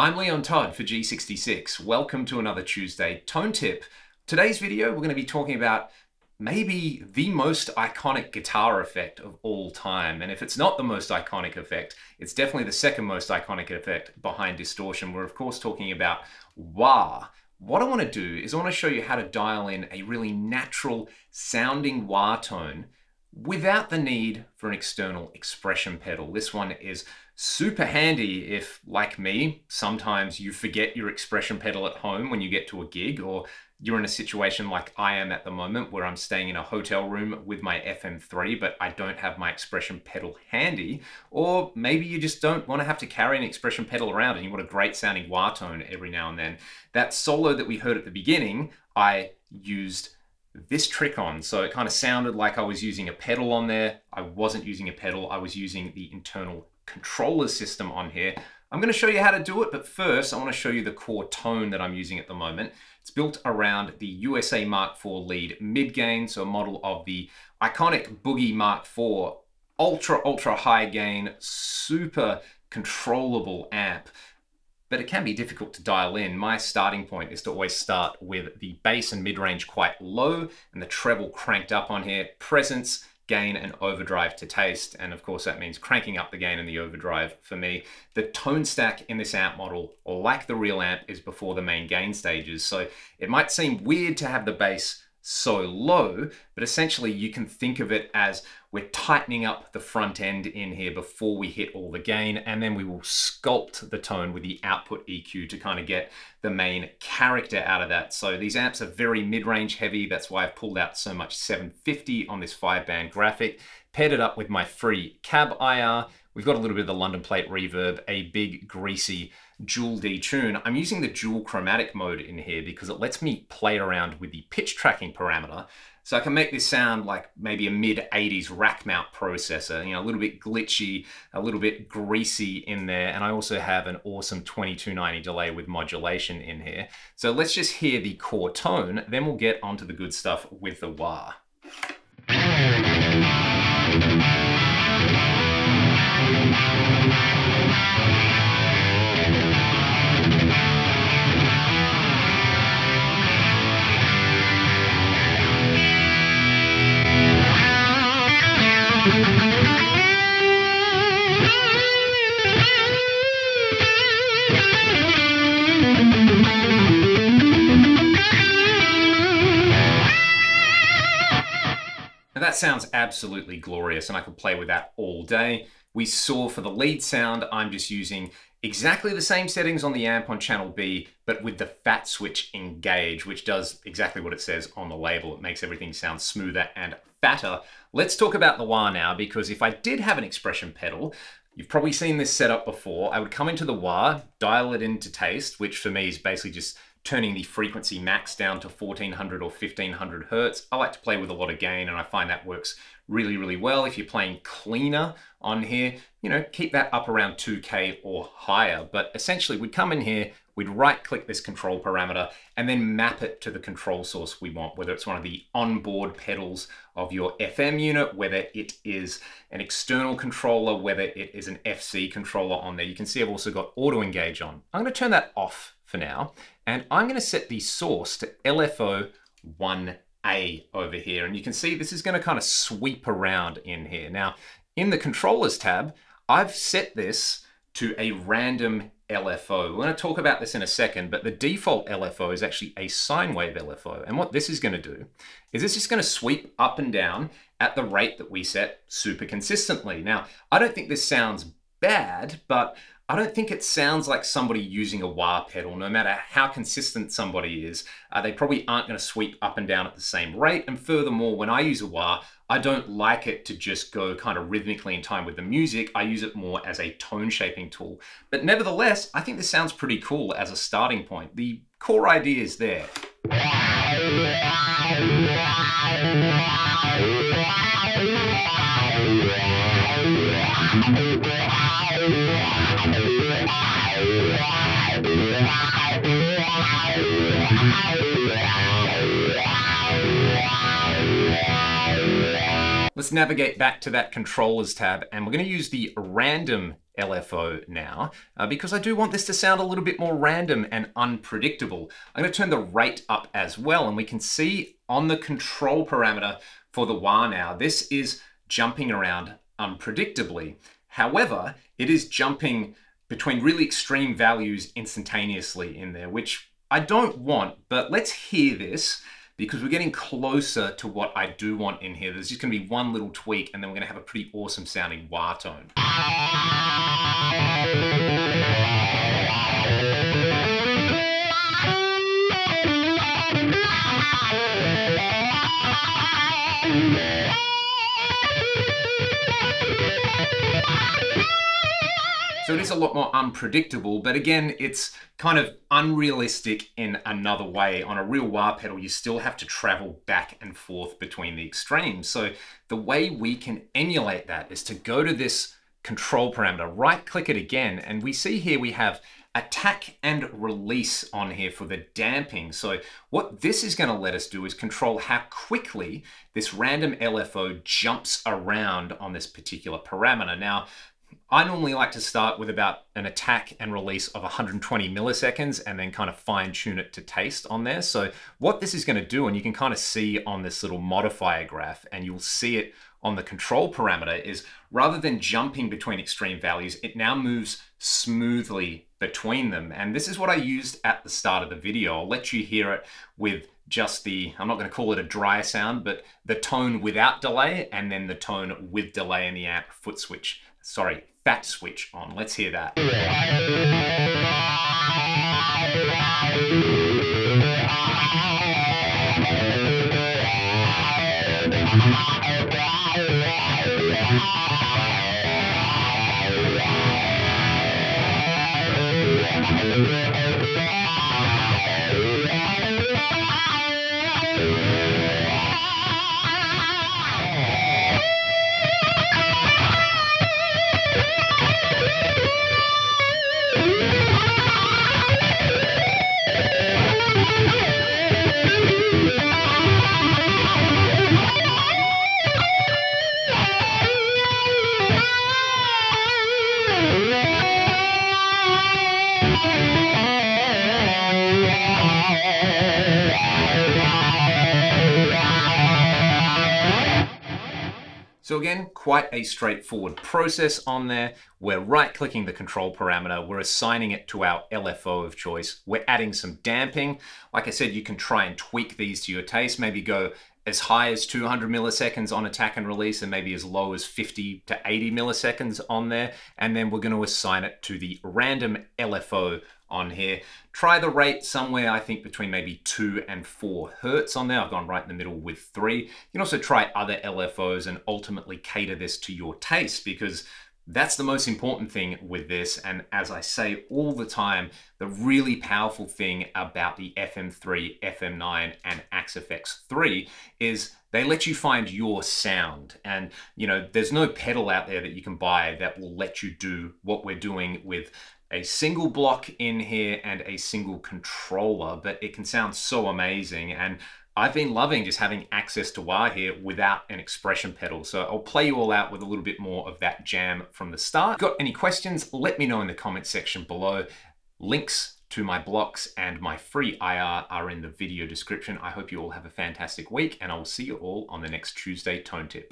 I'm Leon Todd for G66. Welcome to another Tuesday Tone Tip. Today's video, we're going to be talking about maybe the most iconic guitar effect of all time. And if it's not the most iconic effect, it's definitely the second most iconic effect behind distortion. We're of course talking about wah. What I want to do is I want to show you how to dial in a really natural sounding wah tone without the need for an external expression pedal. This one is super handy if, like me, sometimes you forget your expression pedal at home when you get to a gig, or you're in a situation like I am at the moment where I'm staying in a hotel room with my FM3, but I don't have my expression pedal handy. Or maybe you just don't want to have to carry an expression pedal around and you want a great sounding wah tone every now and then. That solo that we heard at the beginning, I used this trick on. So it kind of sounded like I was using a pedal on there. I wasn't using a pedal. I was using the internal controller system on here. I'm going to show you how to do it, but first I want to show you the core tone that I'm using at the moment. It's built around the USA Mark IV lead mid-gain, so a model of the iconic Boogie Mark IV ultra high gain, super controllable amp. But it can be difficult to dial in. My starting point is to always start with the bass and mid-range quite low and the treble cranked up on here. Presence, gain, and overdrive to taste. And of course that means cranking up the gain and the overdrive for me. The tone stack in this amp model, like the real amp, is before the main gain stages. So it might seem weird to have the bass so low, but essentially you can think of it as we're tightening up the front end in here before we hit all the gain, and then we will sculpt the tone with the output EQ to kind of get the main character out of that. So these amps are very mid-range heavy. That's why I've pulled out so much 750 on this 5-band graphic, paired it up with my free cab IR. We've got a little bit of the London plate reverb, a big greasy dual D tune. I'm using the dual chromatic mode in here because it lets me play around with the pitch tracking parameter. So I can make this sound like maybe a mid-80s rack mount processor, you know, a little bit glitchy, a little bit greasy in there. And I also have an awesome 2290 delay with modulation in here. So let's just hear the core tone, then we'll get onto the good stuff with the wah. Now that sounds absolutely glorious and I could play with that all day. We saw for the lead sound, I'm just using exactly the same settings on the amp on channel B, but with the fat switch engaged, which does exactly what it says on the label. It makes everything sound smoother and fatter. Let's talk about the wah now, because if I did have an expression pedal, you've probably seen this setup before. I would come into the wah, dial it into taste, which for me is basically just turning the frequency max down to 1400 or 1500 hertz. I like to play with a lot of gain and I find that works really well. If you're playing cleaner on here, you know, keep that up around 2K or higher. But essentially we'd come in here, we'd right click this control parameter and then map it to the control source we want, whether it's one of the onboard pedals of your FM unit, whether it is an external controller, whether it is an FC controller on there. You can see I've also got auto engage on. I'm going to turn that off for now, and I'm going to set the source to LFO 1A over here. And you can see this is going to kind of sweep around in here. Now, in the controllers tab, I've set this to a random LFO. We're going to talk about this in a second, but the default LFO is actually a sine wave LFO. And what this is going to do is it's just going to sweep up and down at the rate that we set super consistently. Now, I don't think this sounds bad, but I don't think it sounds like somebody using a wah pedal. No matter how consistent somebody is, they probably aren't going to sweep up and down at the same rate. And furthermore, when I use a wah, I don't like it to just go kind of rhythmically in time with the music. I use it more as a tone shaping tool. But nevertheless, I think this sounds pretty cool as a starting point. The core idea is there. Let's navigate back to that controllers tab, and we're going to use the random LFO now because I do want this to sound a little bit more random and unpredictable. I'm going to turn the rate up as well, and we can see on the control parameter for the wah now, this is jumping around unpredictably. However, it is jumping between really extreme values instantaneously in there, which I don't want, but let's hear this because we're getting closer to what I do want in here. There's just gonna be one little tweak and then we're gonna have a pretty awesome sounding wah tone. So it is a lot more unpredictable, but again, it's kind of unrealistic in another way. On a real wah pedal, you still have to travel back and forth between the extremes. So the way we can emulate that is to go to this control parameter, right click it again, and we see here we have attack and release on here for the damping. So what this is going to let us do is control how quickly this random LFO jumps around on this particular parameter. Now, I normally like to start with about an attack and release of 120 milliseconds and then kind of fine tune it to taste on there. So what this is going to do, and you can kind of see on this little modifier graph, and you'll see it on the control parameter, is rather than jumping between extreme values, it now moves smoothly between them. And this is what I used at the start of the video. I'll let you hear it with just the, I'm not going to call it a dry sound, but the tone without delay and then the tone with delay in the amp foot switch. Sorry, fat switch on. Let's hear that. So again, quite a straightforward process on there. We're right-clicking the control parameter, we're assigning it to our LFO of choice, we're adding some damping. Like I said, you can try and tweak these to your taste, maybe go as high as 200 milliseconds on attack and release and maybe as low as 50 to 80 milliseconds on there. And then we're going to assign it to the random LFO on here. Try the rate somewhere, I think, between maybe 2 and 4 hertz on there. I've gone right in the middle with 3. You can also try other LFOs and ultimately cater this to your taste, because that's the most important thing with this. And as I say all the time, the really powerful thing about the FM3, FM9, and AXFX3 is they let you find your sound. And you know, there's no pedal out there that you can buy that will let you do what we're doing with a single block in here and a single controller, but it can sound so amazing. And I've been loving just having access to wah here without an expression pedal. So I'll play you all out with a little bit more of that jam from the start. If you've got any questions, let me know in the comment section below. Links to my blocks and my free IR are in the video description. I hope you all have a fantastic week, and I will see you all on the next Tuesday Tone Tip.